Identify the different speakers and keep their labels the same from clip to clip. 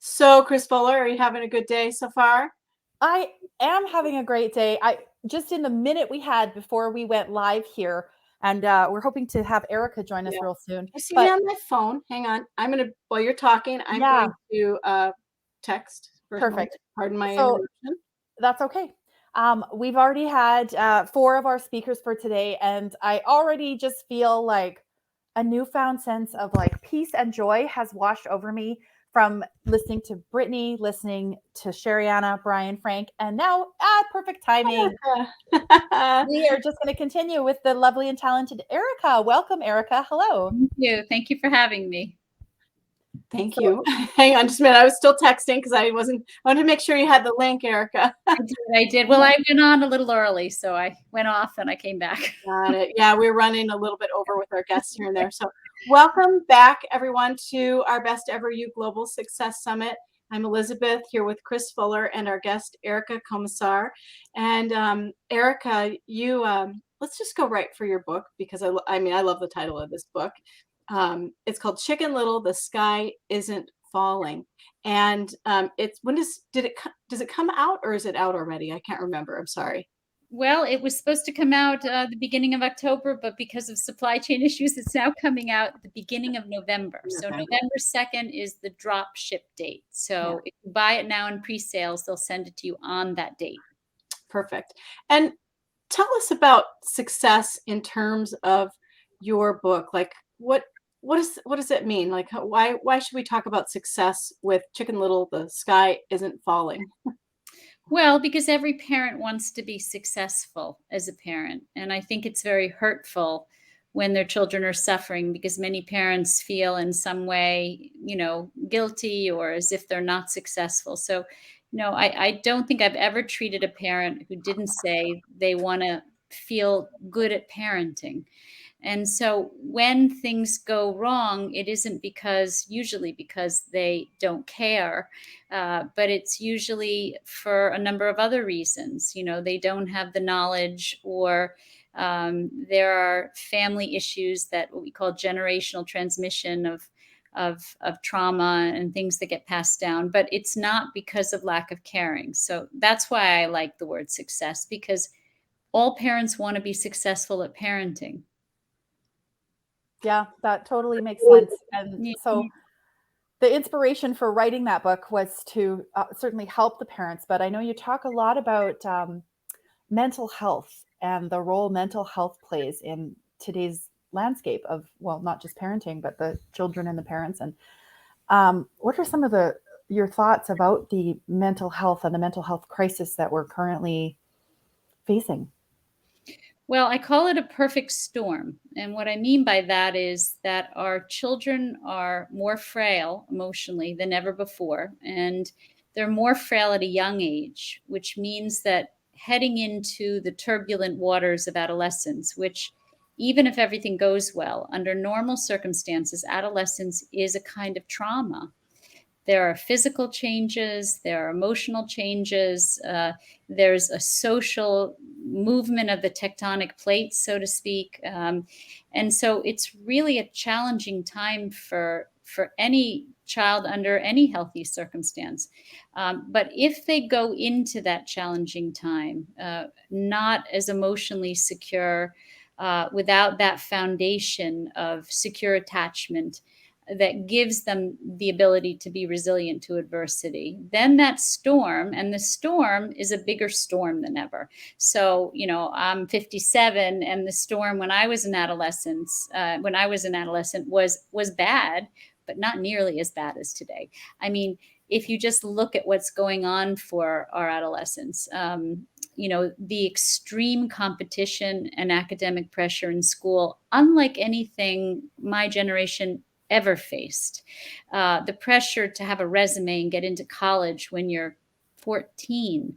Speaker 1: So, Chris Fuller, are you having a good day so far?
Speaker 2: I am having a great day. I just in the minute we had before we went live here, and we're hoping to have Erica join us
Speaker 1: Yeah.
Speaker 2: real soon.
Speaker 1: You see me
Speaker 2: But
Speaker 1: on my phone? Hang on. While you're talking, I'm
Speaker 2: yeah,
Speaker 1: going to text for a moment.
Speaker 2: perfect.
Speaker 1: Pardon my
Speaker 2: So
Speaker 1: interruption.
Speaker 2: that's okay. We've already had four of our speakers for today, and I already just feel like a newfound sense of like peace and joy has washed over me from listening to Brittany, listening to Sherriana, Brian, Frank, and now perfect timing. We are just going to continue with the lovely and talented Erica. Welcome, Erica. Hello.
Speaker 3: Thank you. Thank you for having me.
Speaker 1: Thank
Speaker 2: So,
Speaker 1: you. Hang on just a minute. I was still texting because I wanted to make sure you had the link, Erica.
Speaker 3: I did. Well, I went on a little early, so I went off and I came back.
Speaker 1: Got it. Yeah, we're running a little bit over with our guests here and there. So welcome back, everyone, to our Best Ever You Global Success Summit. I'm Elizabeth here with Chris Fuller and our guest, Erica Komisar. And Erica, let's just go right for your book because I love the title of this book. It's called Chicken Little, The Sky Isn't Falling. And does it come out or is it out already? I can't remember. I'm sorry.
Speaker 3: Well, it was supposed to come out the beginning of October, but because of supply chain issues, it's now coming out at the beginning of November. So November 2nd is the drop ship date. So if you buy it now in pre-sales, they'll send it to you on that date.
Speaker 1: Perfect. And tell us about success in terms of your book. Like what does it mean? Like why should we talk about success with Chicken Little, The Sky Isn't Falling?
Speaker 3: Well, because every parent wants to be successful as a parent. And I think it's very hurtful when their children are suffering because many parents feel in some way, guilty or as if they're not successful. So, I don't think I've ever treated a parent who didn't say they want to feel good at parenting. And so when things go wrong, it isn't usually because they don't care, but it's usually for a number of other reasons. They don't have the knowledge or there are family issues that what we call generational transmission of trauma and things that get passed down, but it's not because of lack of caring. So that's why I like the word success, because all parents want to be successful at parenting.
Speaker 2: yeah, that totally makes sense. And so the inspiration for writing that book was to certainly help the parents, but I know you talk a lot about mental health and the role mental health plays in today's landscape of, well, not just parenting, but the children and the parents. And what are some of your thoughts about the mental health and the mental health crisis that we're currently facing?
Speaker 3: Well, I call it a perfect storm. And what I mean by that is that our children are more frail emotionally than ever before. And they're more frail at a young age, which means that heading into the turbulent waters of adolescence, which even if everything goes well, under normal circumstances, adolescence is a kind of trauma. There are physical changes, there are emotional changes, there's a social movement of the tectonic plates, so to speak. And so it's really a challenging time for any child under any healthy circumstance. But if they go into that challenging time, not as emotionally secure, without that foundation of secure attachment, that gives them the ability to be resilient to adversity, then that storm, and the storm is a bigger storm than ever. So, I'm 57, and the storm when I was an adolescent, was bad, but not nearly as bad as today. I mean, if you just look at what's going on for our adolescents, the extreme competition and academic pressure in school, unlike anything my generation ever faced. The pressure to have a resume and get into college when you're 14.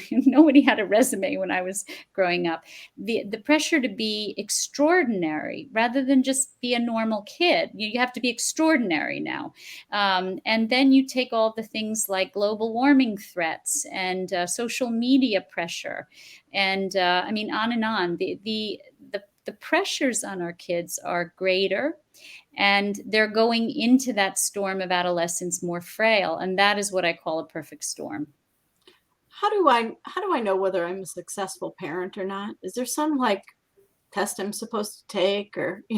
Speaker 3: Nobody had a resume when I was growing up. The pressure to be extraordinary rather than just be a normal kid. You have to be extraordinary now. And then you take all the things like global warming threats and social media pressure. And on and on. The pressures on our kids are greater. And they're going into that storm of adolescence more frail. And that is what I call a perfect storm.
Speaker 1: How do I know whether I'm a successful parent or not? Is there some like test I'm supposed to take, or I'm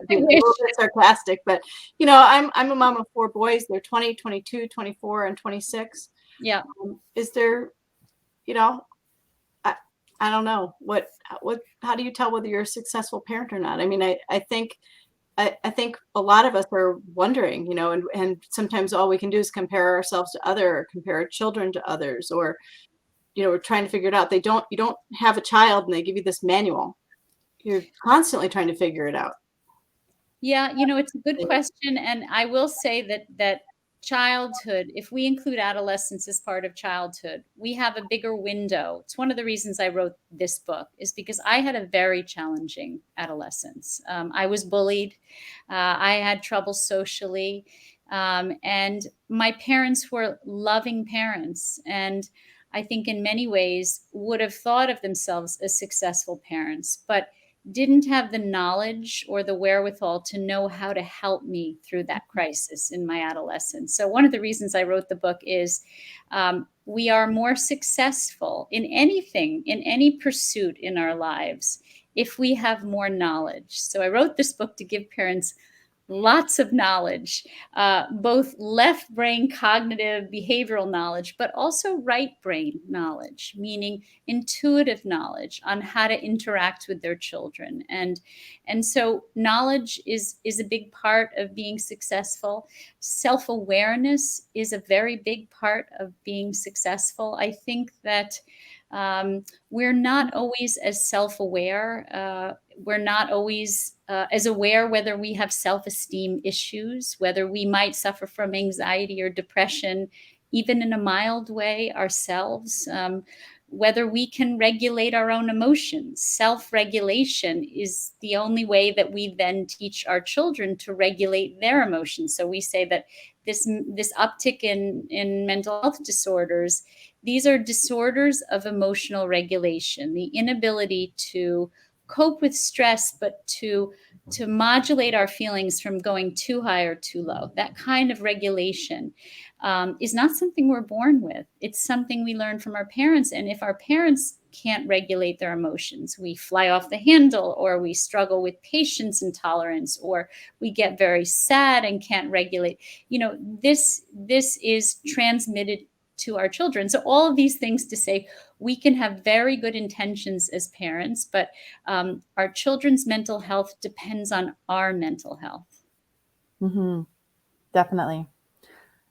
Speaker 1: being a little bit sarcastic, but I'm a mom of 4 boys. They're 20, 22, 24, and 26.
Speaker 3: Yeah.
Speaker 1: Is there, I don't know how do you tell whether you're a successful parent or not? I mean, I think a lot of us are wondering, and sometimes all we can do is compare ourselves to or compare our children to others, or we're trying to figure it out. You don't have a child and they give you this manual. You're constantly trying to figure it out.
Speaker 3: Yeah, it's a good question. And I will say that childhood, if we include adolescence as part of childhood, we have a bigger window. It's one of the reasons I wrote this book, is because I had a very challenging adolescence. I was bullied. I had trouble socially. And my parents were loving parents. And I think in many ways would have thought of themselves as successful parents, but didn't have the knowledge or the wherewithal to know how to help me through that crisis in my adolescence. So one of the reasons I wrote the book is we are more successful in anything, in any pursuit in our lives, if we have more knowledge. So I wrote this book to give parents lots of knowledge, both left brain cognitive behavioral knowledge, but also right brain knowledge, meaning intuitive knowledge on how to interact with their children. And so knowledge is a big part of being successful. Self-awareness is a very big part of being successful. I think that we're not always as self-aware. We're not always as aware whether we have self-esteem issues, whether we might suffer from anxiety or depression, even in a mild way ourselves, whether we can regulate our own emotions. Self-regulation is the only way that we then teach our children to regulate their emotions. So we say that this uptick in mental health disorders, these are disorders of emotional regulation, the inability to cope with stress, but to modulate our feelings from going too high or too low. That kind of regulation is not something we're born with. It's something we learn from our parents. And if our parents can't regulate their emotions, we fly off the handle, or we struggle with patience intolerance, or we get very sad and can't regulate. This is transmitted to our children. So all of these things to say, we can have very good intentions as parents, but our children's mental health depends on our mental health.
Speaker 2: Mm-hmm. Definitely.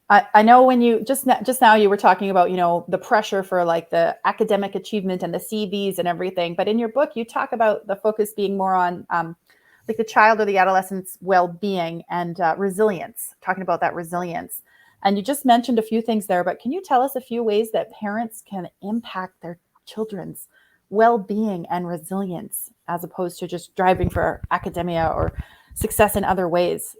Speaker 2: I know when you just now you were talking about, the pressure for like the academic achievement and the CVs and everything, but in your book, you talk about the focus being more on like the child or the adolescent's well-being and resilience, talking about that resilience. And you just mentioned a few things there, but can you tell us a few ways that parents can impact their children's well-being and resilience, as opposed to just driving for academia or success in other ways?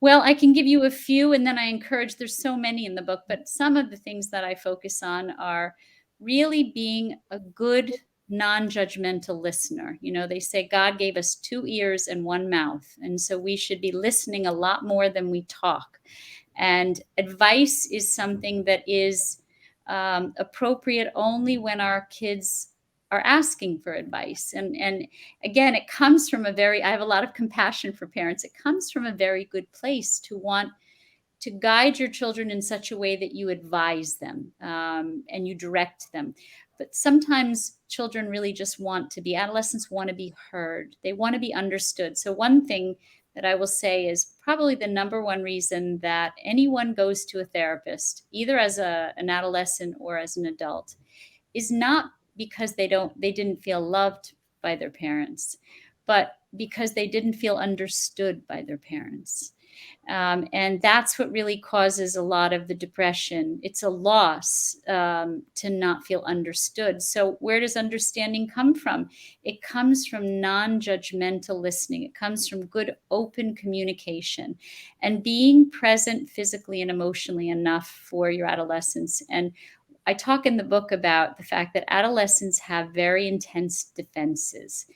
Speaker 3: Well, I can give you a few, and then I encourage, there's so many in the book, but some of the things that I focus on are really being a good non-judgmental listener. They say God gave us 2 ears and 1 mouth, and so we should be listening a lot more than we talk. And advice is something that is appropriate only when our kids are asking for advice. And again, it comes from I have a lot of compassion for parents. It comes from a very good place to want to guide your children in such a way that you advise them and you direct them. But sometimes children really just adolescents want to be heard. They want to be understood. So one thing that I will say is probably the number one reason that anyone goes to a therapist, either as an adolescent or as an adult, is not because they didn't feel loved by their parents, but because they didn't feel understood by their parents. And that's what really causes a lot of the depression. It's a loss to not feel understood. So where does understanding come from? It comes from non-judgmental listening. It comes from good, open communication and being present physically and emotionally enough for your adolescents. And I talk in the book about the fact that adolescents have very intense defenses.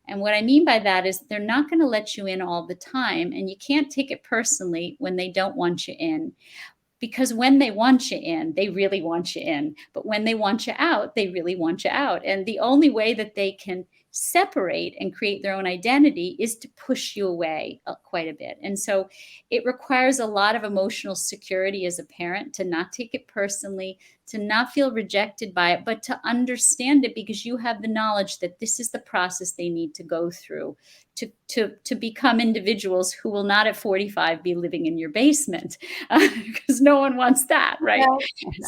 Speaker 3: And what I mean by that is they're not going to let you in all the time. And you can't take it personally when they don't want you in. Because when they want you in, they really want you in. But when they want you out, they really want you out. And the only way that they can separate and create their own identity is to push you away quite a bit. And so it requires a lot of emotional security as a parent to not take it personally, to not feel rejected by it, but to understand it because you have the knowledge that this is the process they need to go through to become individuals who will not at 45 be living in your basement, because no one wants that, right?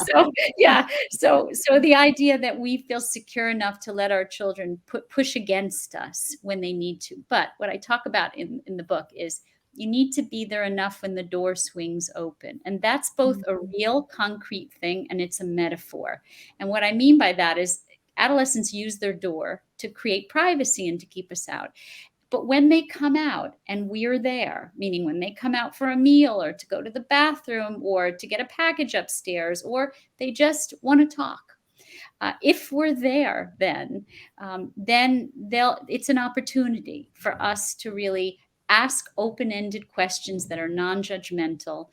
Speaker 3: So yeah, so the idea that we feel secure enough to let our children push against us when they need to. But what I talk about in the book is you need to be there enough when the door swings open. And that's both a real concrete thing and it's a metaphor. And what I mean by that is adolescents use their door to create privacy and to keep us out. But when they come out and we're there, meaning when they come out for a meal or to go to the bathroom or to get a package upstairs, or they just want to talk, if we're there, then it's an opportunity for us to really ask open-ended questions that are non-judgmental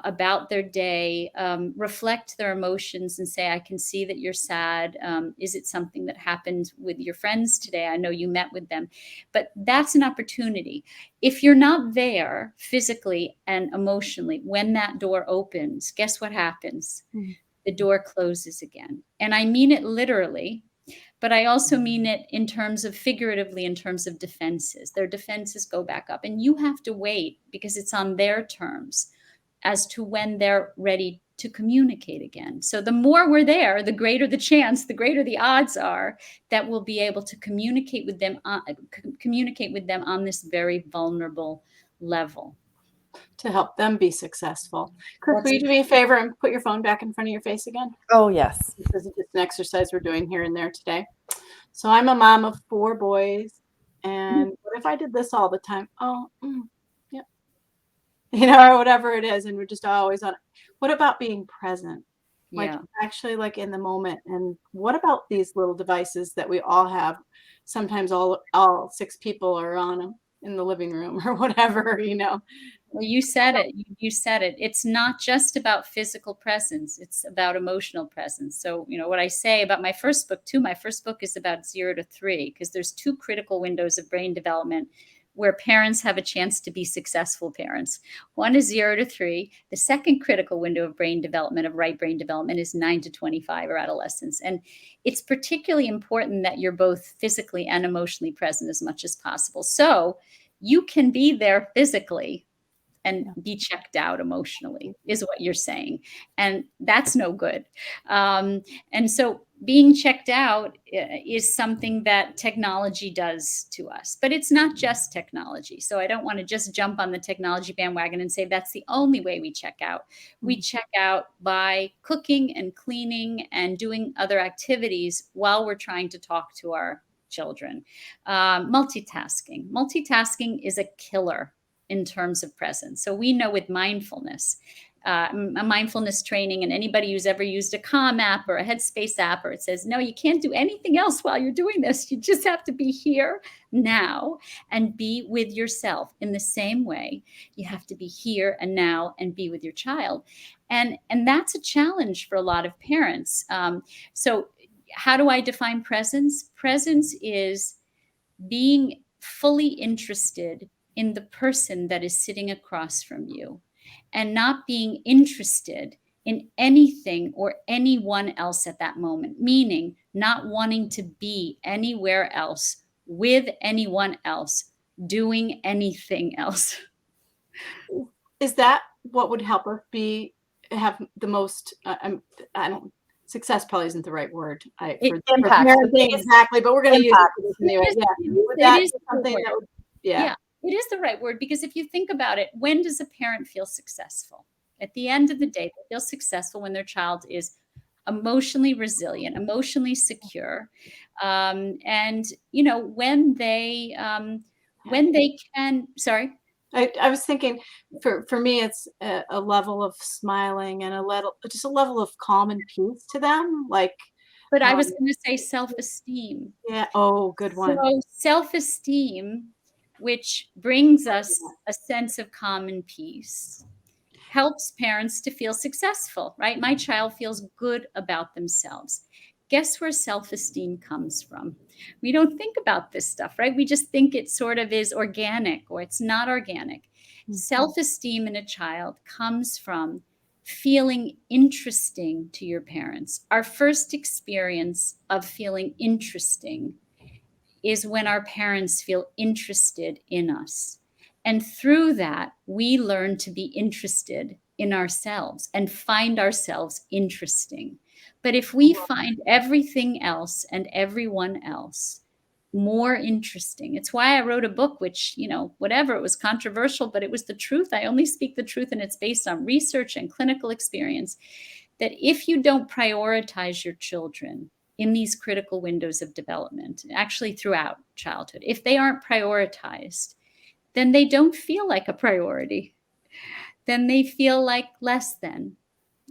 Speaker 3: about their day, reflect their emotions and say, I can see that you're sad. Is it something that happened with your friends today? I know you met with them, but that's an opportunity. If you're not there physically and emotionally, when that door opens, guess what happens? Mm-hmm. The door closes again. And I mean it literally, but I also mean it in terms of figuratively, in terms of defenses. Their defenses go back up and you have to wait because it's on their terms as to when they're ready to communicate again. So the more we're there, the greater the chance, the greater the odds are that we'll be able to communicate with them on this very vulnerable level.
Speaker 1: To help them be successful. Chris, will you do me a favor and put your phone back in front of your face again?
Speaker 2: Oh, yes.
Speaker 1: This isn't just an exercise we're doing here and there today. So I'm a mom of 4 boys. And what if I did this all the time? Yeah. Or whatever it is. And we're just always on it. What about being present? Like actually like in the moment. And what about these little devices that we all have? Sometimes all 6 people are on them in the living room or whatever,
Speaker 3: Well, you said it. You said it. It's not just about physical presence. It's about emotional presence. So, what I say about my first book too, my first book is about 0 to 3, because there's 2 critical windows of brain development where parents have a chance to be successful parents. One is 0 to 3. The second critical window of brain development, of right brain development, is 9 to 25 or adolescence. And it's particularly important that you're both physically and emotionally present as much as possible. So you can be there physically and be checked out emotionally, is what you're saying. And that's no good. And so being checked out is something that technology does to us, but it's not just technology. So I don't want to just jump on the technology bandwagon and say that's the only way we check out. We check out by cooking and cleaning and doing other activities while we're trying to talk to our children. Multitasking is a killer in terms of presence. So we know with mindfulness, a mindfulness training, and anybody who's ever used a Calm app or a Headspace app, or it says, no, you can't do anything else while you're doing this. You just have to be here now and be with yourself. In the same way, you have to be here and now and be with your child. And that's a challenge for a lot of parents. So how do I define presence? Presence is being fully interested in the person that is sitting across from you and not being interested in anything or anyone else at that moment, meaning not wanting to be anywhere else with anyone else doing anything else.
Speaker 1: Is that what would help us have the most, success probably isn't the right word.
Speaker 2: Impact.
Speaker 1: Exactly, but we're going to use it anyway.
Speaker 3: It is the right word, because if you think about it, when does a parent feel successful? At the end of the day, they feel successful when their child is emotionally resilient, emotionally secure, and when they can. Sorry.
Speaker 1: I was thinking for me, it's a level of smiling and just a level of calm and peace to them. Like,
Speaker 3: But I was
Speaker 1: um,
Speaker 3: going to say self-esteem.
Speaker 1: yeah. Oh, good one.
Speaker 3: So self-esteem, which brings
Speaker 1: Yeah.
Speaker 3: us a sense of calm and peace, helps parents to feel successful, right? My child feels good about themselves. Guess where self-esteem comes from? We don't think about this stuff, right? We just think it sort of is organic or it's not organic. Self-esteem in a child comes from feeling interesting to your parents. Our first experience of feeling interesting is when our parents feel interested in us. And through that, we learn to be interested in ourselves and find ourselves interesting. But if we find everything else and everyone else more interesting, it's why I wrote a book, which, whatever, it was controversial, but it was the truth. I only speak the truth, and it's based on research and clinical experience, that if you don't prioritize your children in these critical windows of development, actually throughout childhood, if they aren't prioritized, then they don't feel like a priority. Then they feel like less than.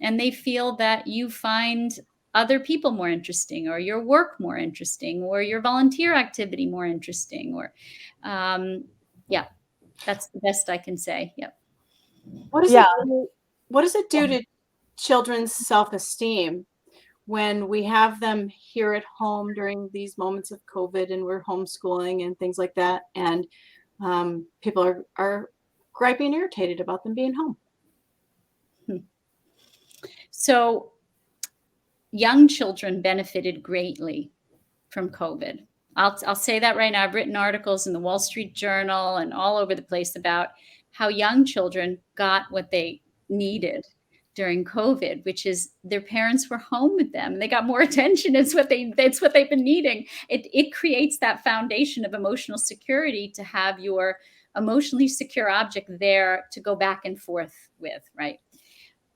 Speaker 3: And they feel that you find other people more interesting, or your work more interesting, or your volunteer activity more interesting, or yeah, that's the best I can say. Yep.
Speaker 1: What does
Speaker 2: Yeah.
Speaker 1: it do? What does it do to children's self-esteem when we have them here at home during these moments of COVID and we're homeschooling and things like that, and people are griping and irritated about them being home?
Speaker 3: So young children benefited greatly from COVID. I'll say that right now. I've written articles in the Wall Street Journal and all over the place about how young children got what they needed during COVID, which is their parents were home with them. They got more attention. It's what they've been needing. It creates that foundation of emotional security to have your emotionally secure object there to go back and forth with, right?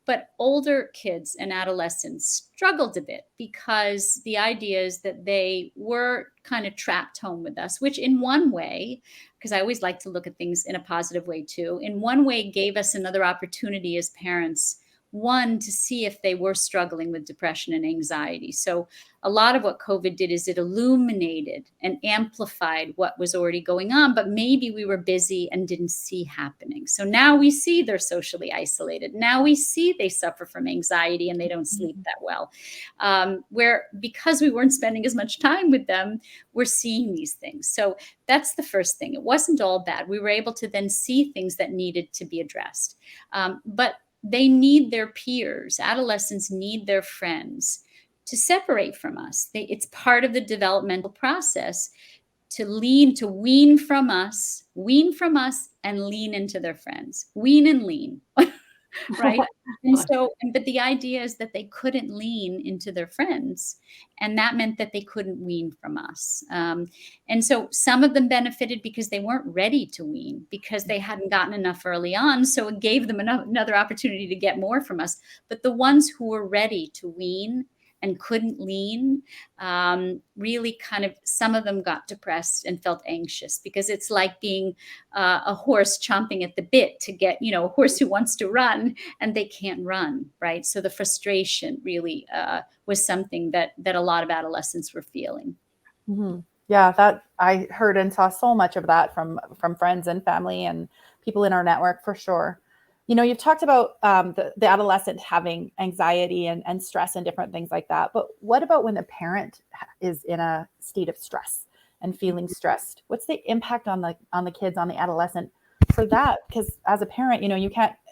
Speaker 3: But older kids and adolescents struggled a bit because the idea is that they were kind of trapped home with us, which in one way, because I always like to look at things in a positive way too, in one way gave us another opportunity as parents, one, to see if they were struggling with depression and anxiety. So a lot of what COVID did is it illuminated and amplified what was already going on, but maybe we were busy and didn't see happening. So now we see they're socially isolated. Now we see they suffer from anxiety and they don't sleep that well. Where because we weren't spending as much time with them, we're seeing these things. So that's the first thing. It wasn't all bad. We were able to then see things that needed to be addressed. But they need their peers. Adolescents need their friends to separate from us. It's part of the developmental process to wean from us, and lean into their friends. Wean and lean, right? But the idea is that they couldn't lean into their friends, and that meant that they couldn't wean from us. And so some of them benefited because they weren't ready to wean, because they hadn't gotten enough early on. So it gave them another opportunity to get more from us. But the ones who were ready to wean and couldn't lean, really kind of, some of them got depressed and felt anxious, because it's like being a horse chomping at the bit to get, a horse who wants to run and they can't run, right? So the frustration really was something that a lot of adolescents were feeling.
Speaker 2: Mm-hmm. Yeah, that I heard and saw so much of that from friends and family and people in our network, for sure. You've talked about the adolescent having anxiety and stress and different things like that. But what about when the parent is in a state of stress and feeling stressed? What's the impact on the kids, on the adolescent for that? Because as a parent,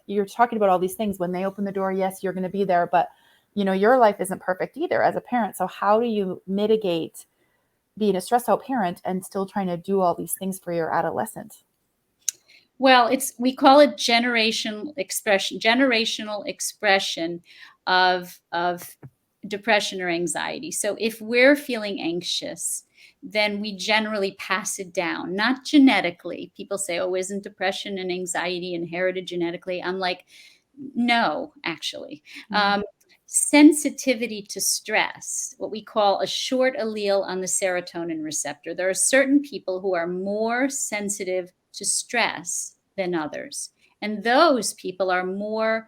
Speaker 2: you're talking about all these things. When they open the door, yes, you're going to be there, but your life isn't perfect either as a parent. So how do you mitigate being a stressed out parent and still trying to do all these things for your adolescent?
Speaker 3: Well, we call it generational expression of depression or anxiety. So if we're feeling anxious, then we generally pass it down, not genetically. People say, oh, isn't depression and anxiety inherited genetically? I'm like, no, actually. Sensitivity to stress, what we call a short allele on the serotonin receptor. There are certain people who are more sensitive to stress than others. And those people are more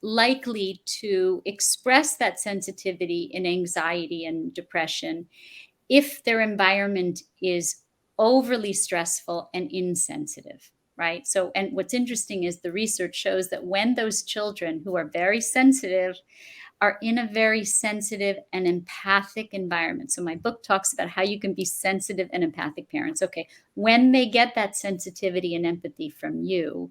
Speaker 3: likely to express that sensitivity in anxiety and depression if their environment is overly stressful and insensitive, right? So, and what's interesting is the research shows that when those children who are very sensitive are in a very sensitive and empathic environment. So my book talks about how you can be sensitive and empathic parents. Okay, when they get that sensitivity and empathy from you,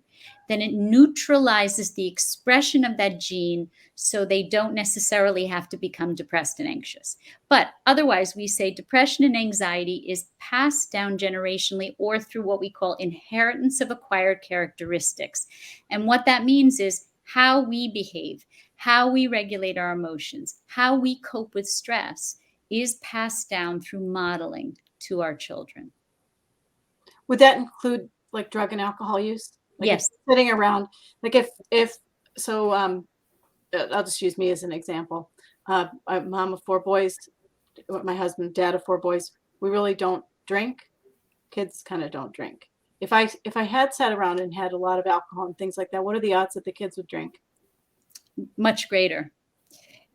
Speaker 3: then it neutralizes the expression of that gene so they don't necessarily have to become depressed and anxious. But otherwise, we say depression and anxiety is passed down generationally or through what we call inheritance of acquired characteristics. And what that means is how we behave, how we regulate our emotions, how we cope with stress is passed down through modeling to our children.
Speaker 1: Would that include like drug and alcohol use? Like
Speaker 3: Yes.
Speaker 1: sitting around, like so, I'll just use me as an example. I'm a mom of 4 boys, my husband, dad of 4 boys. We really don't drink. Kids kind of don't drink. If I had sat around and had a lot of alcohol and things like that, what are the odds that the kids would drink?
Speaker 3: Much greater.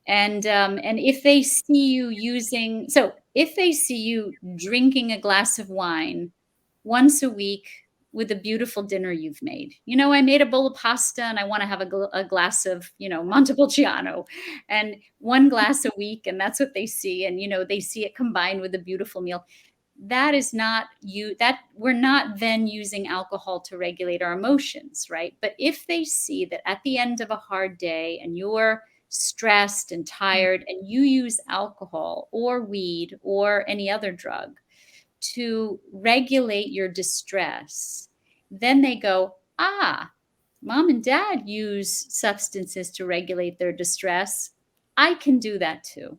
Speaker 3: And if they see you if they see you drinking a glass of wine once a week with a beautiful dinner you've made, I made a bowl of pasta and I want to have a glass of, Montepulciano, and 1 glass a week, and that's what they see, and they see it combined with a beautiful meal. That is not that we're not then using alcohol to regulate our emotions, right? But if they see that at the end of a hard day and you're stressed and tired and you use alcohol or weed or any other drug to regulate your distress, then they go, mom and dad use substances to regulate their distress. I can do that too.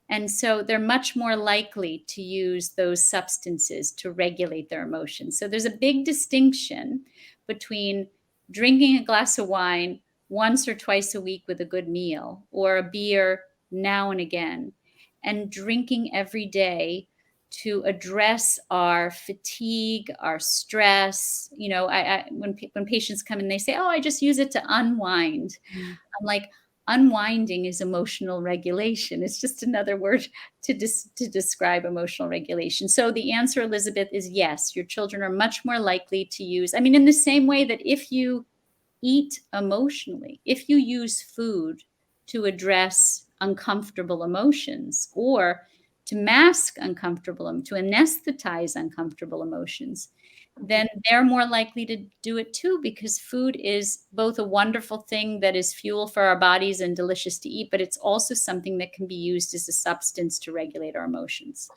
Speaker 3: And so they're much more likely to use those substances to regulate their emotions. So there's a big distinction between drinking a glass of wine once or twice a week with a good meal, or a beer now and again, and drinking every day to address our fatigue, our stress. When patients come and they say, I just use it to unwind. I'm like, unwinding is emotional regulation. It's just another word to describe emotional regulation. So the answer, Elizabeth, is yes. Your children are much more likely to use, in the same way that if you eat emotionally, if you use food to address uncomfortable emotions or to mask to anesthetize uncomfortable emotions, then they're more likely to do it too, because food is both a wonderful thing that is fuel for our bodies and delicious to eat, but it's also something that can be used as a substance to regulate our emotions.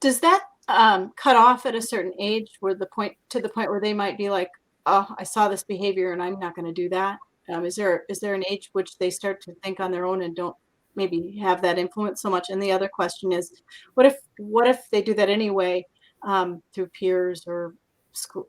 Speaker 1: Does that cut off at a certain age to the point where they might be like, I saw this behavior and I'm not going to do that? Is there an age which they start to think on their own and don't maybe have that influence so much? And the other question is, what if they do that anyway, through peers or school,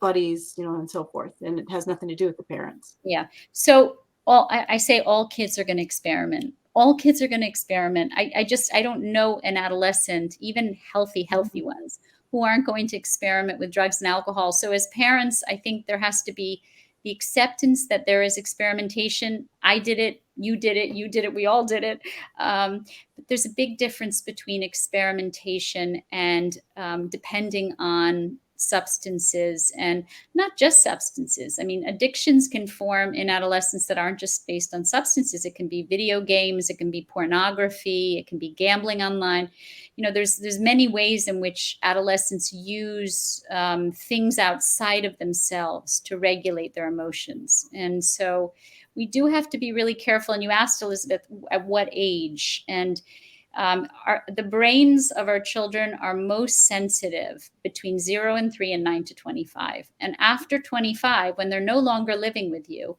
Speaker 1: buddies, and so forth, and it has nothing to do with the parents?
Speaker 3: Yeah. So I say all kids are going to experiment. All kids are going to experiment. I don't know an adolescent, even healthy ones, who aren't going to experiment with drugs and alcohol. So as parents, I think there has to be the acceptance that there is experimentation. I did it, you did it, we all did it. But there's a big difference between experimentation and depending on substances, and not just substances. Addictions can form in adolescence that aren't just based on substances. It can be video games, it can be pornography, it can be gambling online. There's many ways in which adolescents use things outside of themselves to regulate their emotions. And so we do have to be really careful. And you asked, Elizabeth, at what age? And the brains of our children are most sensitive between 0 and 3 and 9 to 25. And after 25, when they're no longer living with you,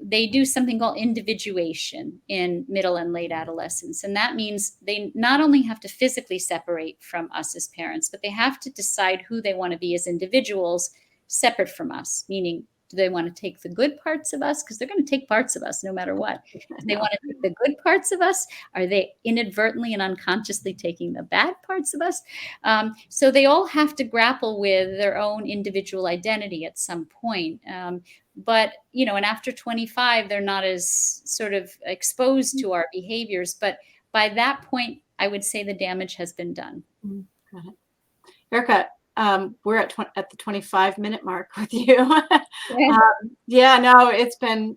Speaker 3: they do something called individuation in middle and late adolescence. And that means they not only have to physically separate from us as parents, but they have to decide who they want to be as individuals separate from us, meaning Do they want to take the good parts of us? Because they're going to take parts of us no matter what. Do they want to take the good parts of us? Are they inadvertently and unconsciously taking the bad parts of us? So they all have to grapple with their own individual identity at some point. But, and after 25, they're not as sort of exposed to our behaviors. But by that point, I would say the damage has been done.
Speaker 1: Got it. Erica, we're at the 25-minute mark with you. No, it's been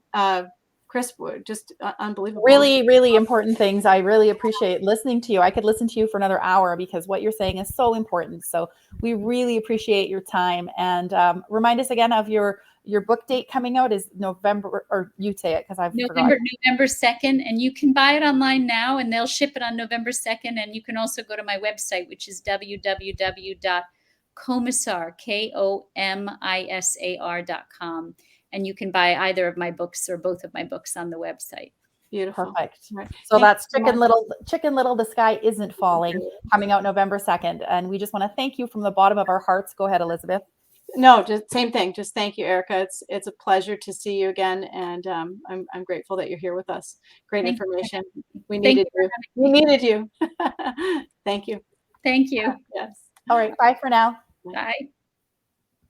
Speaker 1: crisp, just unbelievable.
Speaker 2: Really, really important things. I really appreciate listening to you. I could listen to you for another hour because what you're saying is so important. So we really appreciate your time. And remind us again of your book date coming out is November, or you say it because I've forgotten.
Speaker 3: November 2nd, and you can buy it online now, and they'll ship it on November 2nd. And you can also go to my website, which is www.komisar, KOMISAR.com. And you can buy either of my books or both of my books on the website.
Speaker 1: Beautiful.
Speaker 2: Perfect.
Speaker 1: Right.
Speaker 2: So that's Chicken Little, The Sky Isn't Falling, coming out November 2nd. And we just want to thank you from the bottom of our hearts. Go ahead, Elizabeth.
Speaker 1: No, just same thing. Just thank you, Erica. It's a pleasure to see you again, and I'm grateful that you're here with us. Great information. We needed you. We needed you. Thank you.
Speaker 3: Thank you.
Speaker 1: Yes.
Speaker 2: All right. Bye for now.
Speaker 3: Bye.